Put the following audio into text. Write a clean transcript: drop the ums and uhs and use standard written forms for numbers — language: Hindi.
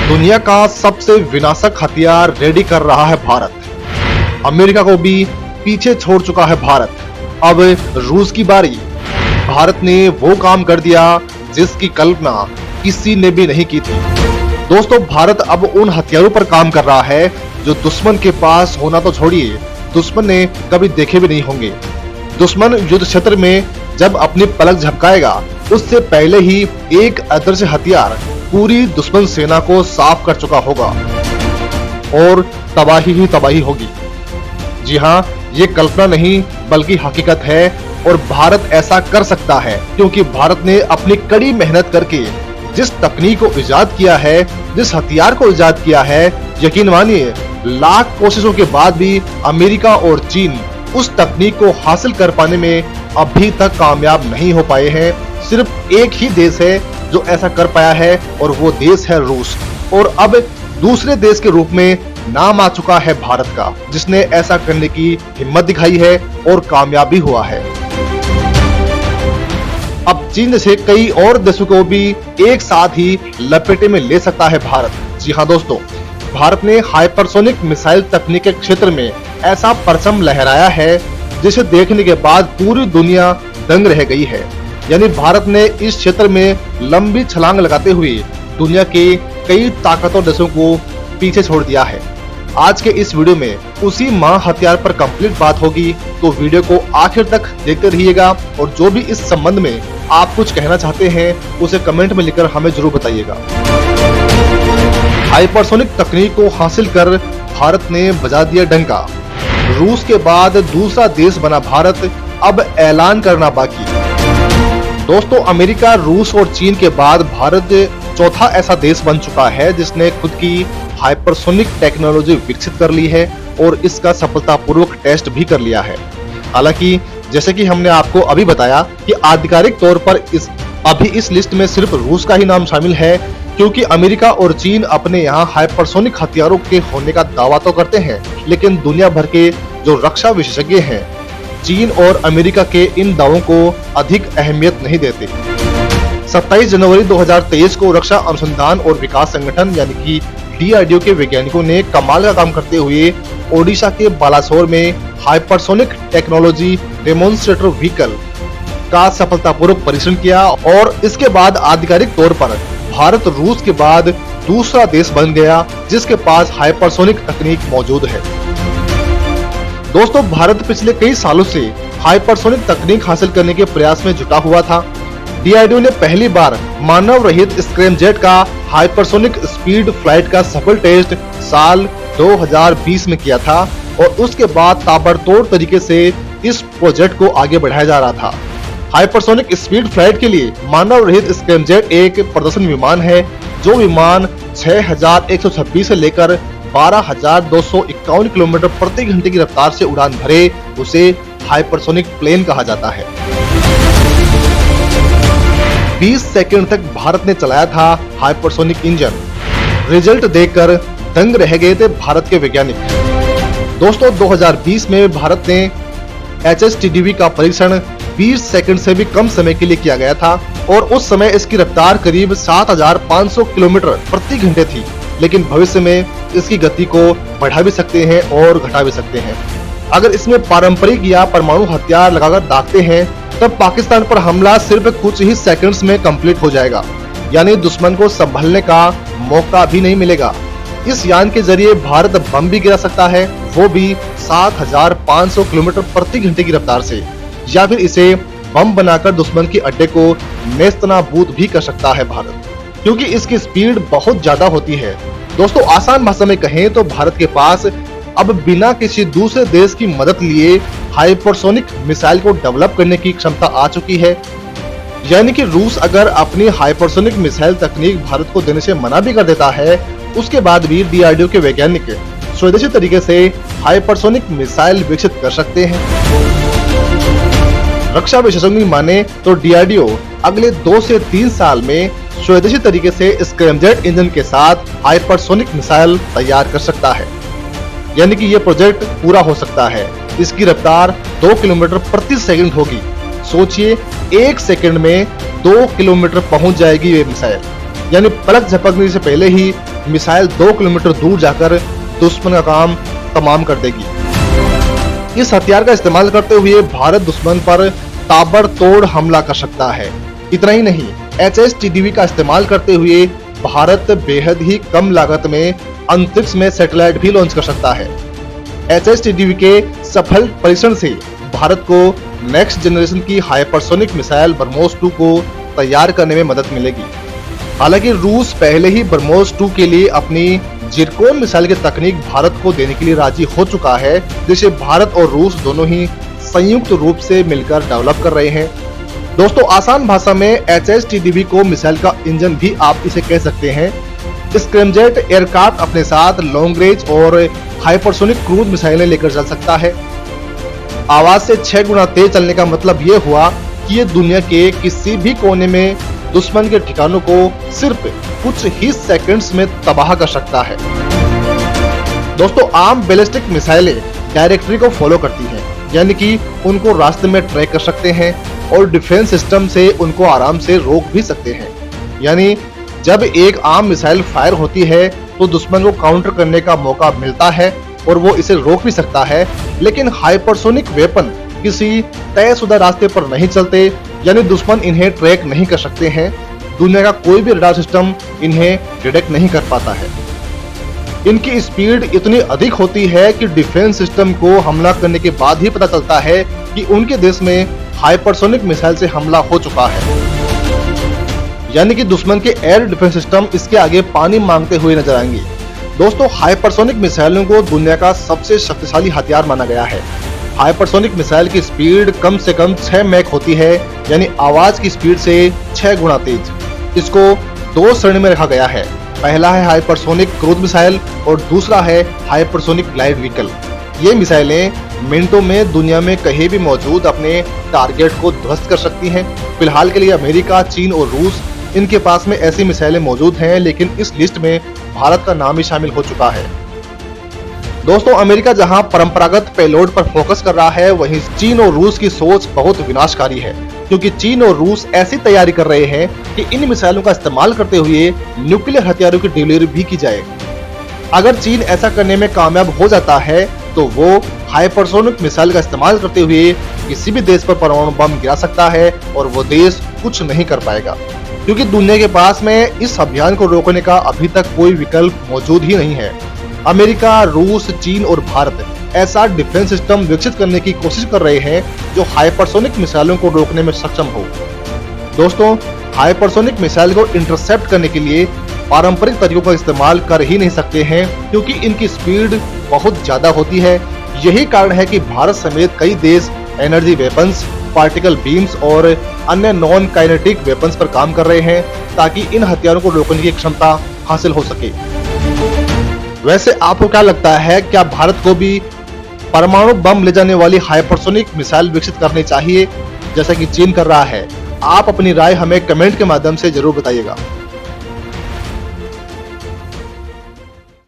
दुनिया का सबसे विनाशक हथियार रेडी कर रहा है भारत। अमेरिका को भी पीछे छोड़ चुका है भारत। अब रूस की बारी। भारत ने वो काम कर दिया जिसकी कल्पना किसी ने भी नहीं की थी। दोस्तों, भारत अब उन हथियारों पर काम कर रहा है जो दुश्मन के पास होना तो छोड़िए, दुश्मन ने कभी देखे भी नहीं होंगे। दुश्मन युद्ध क्षेत्र में जब अपनी पलक झपकाएगा, उससे पहले ही एक अदृश्य हथियार पूरी दुश्मन सेना को साफ कर चुका होगा और तबाही ही तबाही होगी। जी हाँ, ये कल्पना नहीं बल्कि हकीकत है और भारत ऐसा कर सकता है क्योंकि भारत ने अपनी कड़ी मेहनत करके जिस तकनीक को इजाद किया है, जिस हथियार को इजाद किया है, यकीन मानिए लाख कोशिशों के बाद भी अमेरिका और चीन उस तकनीक को हासिल कर पाने में अभी तक कामयाब नहीं हो पाए हैं। सिर्फ एक ही देश है जो ऐसा कर पाया है और वो देश है रूस। और अब दूसरे देश के रूप में नाम आ चुका है भारत का, जिसने ऐसा करने की हिम्मत दिखाई है और कामयाबी हुआ है। अब चीन से कई और देशों को भी एक साथ ही लपेटे में ले सकता है भारत। जी हाँ दोस्तों, भारत ने हाइपरसोनिक मिसाइल तकनीक के क्षेत्र में ऐसा परचम लहराया है जिसे देखने के बाद पूरी दुनिया दंग रह गई है। यानी भारत ने इस क्षेत्र में लंबी छलांग लगाते हुए दुनिया के कई ताकतवर देशों को पीछे छोड़ दिया है। आज के इस वीडियो में उसी महा हथियार पर कंप्लीट बात होगी, तो वीडियो को आखिर तक देखते रहिएगा और जो भी इस संबंध में आप कुछ कहना चाहते हैं उसे कमेंट में लिखकर हमें जरूर बताइएगा। हाइपरसोनिक तकनीक को हासिल कर भारत ने बजा दिया डंका। रूस के बाद दूसरा देश बना भारत, अब ऐलान करना बाकी। दोस्तों, अमेरिका, रूस और चीन के बाद भारत चौथा ऐसा देश बन चुका है जिसने खुद की हाइपरसोनिक टेक्नोलॉजी विकसित कर ली है और इसका सफलतापूर्वक टेस्ट भी कर लिया है। हालांकि जैसे कि हमने आपको अभी बताया कि आधिकारिक तौर पर इस लिस्ट में सिर्फ रूस का ही नाम शामिल है, क्योंकि अमेरिका और चीन अपने यहाँ हाइपरसोनिक हथियारों के होने का दावा तो करते हैं, लेकिन दुनिया भर के जो रक्षा विशेषज्ञ हैं चीन और अमेरिका के इन दावों को अधिक अहमियत नहीं देते। 27 जनवरी 2023 को रक्षा अनुसंधान और विकास संगठन यानी कि DRDO के वैज्ञानिकों ने कमाल का काम करते हुए ओडिशा के बालासोर में हाइपरसोनिक टेक्नोलॉजी डेमोन्स्ट्रेटर व्हीकल का सफलतापूर्वक परीक्षण किया और इसके बाद आधिकारिक तौर पर भारत रूस के बाद दूसरा देश बन गया जिसके पास हाइपरसोनिक तकनीक मौजूद है। दोस्तों, भारत पिछले कई सालों से हाइपरसोनिक तकनीक हासिल करने के प्रयास में जुटा हुआ था। DRDO ने पहली बार मानव रहित स्क्रैमजेट का हाइपरसोनिक स्पीड फ्लाइट का सफल टेस्ट साल 2020 में किया था और उसके बाद ताबड़तोड़ तरीके से इस प्रोजेक्ट को आगे बढ़ाया जा रहा था। हाइपरसोनिक स्पीड फ्लाइट के लिए मानव रहित स्क्रैमजेट एक प्रदर्शन विमान है। जो विमान 6126 से लेकर 12,251 किलोमीटर प्रति घंटे की रफ्तार से उड़ान भरे, उसे हाइपरसोनिक प्लेन कहा जाता है। 20 सेकंड तक भारत ने चलाया था हाइपरसोनिक इंजन। रिजल्ट देखकर दंग रह गए थे भारत के वैज्ञानिक। दोस्तों, 2020 में भारत ने HSTDV का परीक्षण 20 सेकंड से भी कम समय के लिए किया गया था और उस समय इसकी रफ्तार करीब 7,500 किलोमीटर प्रति घंटे थी, लेकिन भविष्य में इसकी गति को बढ़ा भी सकते हैं और घटा भी सकते हैं। अगर इसमें पारंपरिक या परमाणु हथियार लगाकर दागते हैं तब पाकिस्तान पर हमला सिर्फ कुछ ही सेकंड्स में कंप्लीट हो जाएगा, यानी दुश्मन को संभलने का मौका भी नहीं मिलेगा। इस यान के जरिए भारत बम भी गिरा सकता है, वो भी 7,500 किलोमीटर प्रति घंटे की रफ्तार से, या फिर इसे बम बनाकर दुश्मन की अड्डे को नेस्तनाबूद भी कर सकता है भारत, क्योंकि इसकी स्पीड बहुत ज्यादा होती है। दोस्तों, आसान भाषा में कहें तो भारत के पास अब बिना किसी दूसरे देश की मदद लिए हाइपरसोनिक मिसाइल को डेवलप करने की क्षमता आ चुकी है। यानी कि रूस अगर अपनी हाइपरसोनिक मिसाइल तकनीक भारत को देने से मना भी कर देता है, उसके बाद भी DRDO के वैज्ञानिक स्वदेशी तरीके से हाइपरसोनिक मिसाइल विकसित कर सकते हैं। रक्षा विशेषज्ञ माने तो DRDO अगले 2 से 3 साल में स्वदेशी तरीके से स्क्रैमजेट इंजन के साथ हाइपरसोनिक मिसाइल तैयार कर सकता है। यानी कि यह प्रोजेक्ट पूरा हो सकता है। इसकी रफ्तार 2 किलोमीटर प्रति सेकंड होगी। सोचिए, 1 सेकंड में 2 किलोमीटर पहुंच जाएगी ये मिसाइल, यानी पलक झपकने से पहले ही मिसाइल 2 किलोमीटर दूर जाकर दुश्मन का काम तमाम कर देगी। इस हथियार का इस्तेमाल करते हुए भारत दुश्मन पर ताबड़तोड़ हमला कर सकता है। इतना ही नहीं, HSTDV का इस्तेमाल करते हुए भारत बेहद ही कम लागत में अंतरिक्ष में सैटेलाइट भी लॉन्च कर सकता है। HSTDV के सफल परीक्षण से भारत को नेक्स्ट जनरेशन की हाइपरसोनिक मिसाइल ब्रह्मोस 2 को तैयार करने में मदद मिलेगी। हालांकि रूस पहले ही ब्रह्मोस 2 के लिए अपनी जिरकोन मिसाइल की तकनीक भारत को देने के लिए राजी हो चुका है, जिसे भारत और रूस दोनों ही संयुक्त रूप से मिलकर डेवलप कर रहे हैं। दोस्तों, आसान भाषा में HSTDV को मिसाइल का इंजन भी आप इसे कह सकते हैं। स्क्रैमजेट एयरक्राफ्ट अपने साथ लॉन्ग रेंज और हाइपरसोनिक क्रूज मिसाइलें लेकर चल सकता है। आवाज से 6 गुना तेज चलने का मतलब ये हुआ कि ये दुनिया के किसी भी कोने में दुश्मन के ठिकानों को सिर्फ कुछ ही सेकंड्स में तबाह कर सकता है। दोस्तों, आम बैलिस्टिक मिसाइलें डायरेक्टरी को फॉलो करती हैं, यानी कि उनको रास्ते में ट्रैक कर सकते हैं और डिफेंस सिस्टम से उनको आराम से रोक भी सकते हैं। यानी जब एक आम मिसाइल फायर होती है तो दुश्मन को काउंटर करने का मौका मिलता है और वो इसे रोक भी सकता है। लेकिन हाइपरसोनिक वेपन किसी तयशुदा रास्ते पर नहीं चलते, यानी दुश्मन इन्हें ट्रैक नहीं कर सकते हैं। दुनिया का कोई भी रडार सिस्टम इन्हें डिटेक्ट नहीं कर पाता है। इनकी स्पीड इतनी अधिक होती है कि डिफेंस सिस्टम को हमला करने के बाद ही पता चलता है कि उनके देश में हाइपरसोनिक मिसाइल से हमला हो चुका है। यानी कि दुश्मन के एयर डिफेंस सिस्टम इसके आगे पानी मांगते हुए नजर आएंगे। दोस्तों, हाइपरसोनिक मिसाइलों को दुनिया का सबसे शक्तिशाली हथियार माना गया है। हाइपरसोनिक मिसाइल की स्पीड कम से कम 6 मैक होती है, यानी आवाज की स्पीड से 6 गुना तेज। इसको 2 श्रेणी में रखा गया है। पहला है हाइपरसोनिक क्रूज मिसाइल और दूसरा है हाइपरसोनिक ग्लाइड व्हीकल। ये मिसाइलें मिनटों में दुनिया में कहीं भी मौजूद अपने टारगेट को ध्वस्त कर सकती हैं। फिलहाल के लिए अमेरिका, चीन और रूस इनके पास में ऐसी मिसाइलें मौजूद हैं, लेकिन इस लिस्ट में भारत का नाम ही शामिल हो चुका है। दोस्तों, अमेरिका जहां परंपरागत पेलोड पर फोकस कर रहा है, वहीं चीन और रूस की सोच बहुत विनाशकारी है, क्योंकि चीन और रूस ऐसी तैयारी कर रहे हैं कि इन मिसाइलों का इस्तेमाल करते हुए न्यूक्लियर हथियारों की डिलीवरी भी की जाए। अगर चीन ऐसा करने में कामयाब हो जाता है तो वो हाइपरसोनिक मिसाइल का इस्तेमाल करते हुए किसी भी देश पर परमाणु बम गिरा सकता है और वो देश कुछ नहीं कर पाएगा, क्योंकि दुनिया के पास में इस अभियान को रोकने का अभी तक कोई विकल्प मौजूद ही नहीं है। अमेरिका, रूस, चीन और भारत ऐसा डिफेंस सिस्टम विकसित करने की कोशिश कर रहे हैं जो हाइपरसोनिक मिसाइलों को रोकने में सक्षम हो। दोस्तों, हाइपरसोनिक मिसाइल को इंटरसेप्ट करने के लिए पारंपरिक तरीकों का इस्तेमाल कर ही नहीं सकते हैं, क्योंकि इनकी स्पीड बहुत ज्यादा होती है। यही कारण है कि भारत समेत कई देश एनर्जी वेपन्स, पार्टिकल बीम्स और अन्य नॉन काइनेटिक वेपन्स पर काम कर रहे हैं, ताकि इन हथियारों को रोकने की क्षमता हासिल हो सके। वैसे आपको क्या लगता है, क्या भारत को भी परमाणु बम ले जाने वाली हाइपरसोनिक मिसाइल विकसित करनी चाहिए, जैसा कि चीन कर रहा है? आप अपनी राय हमें कमेंट के माध्यम से जरूर बताइएगा।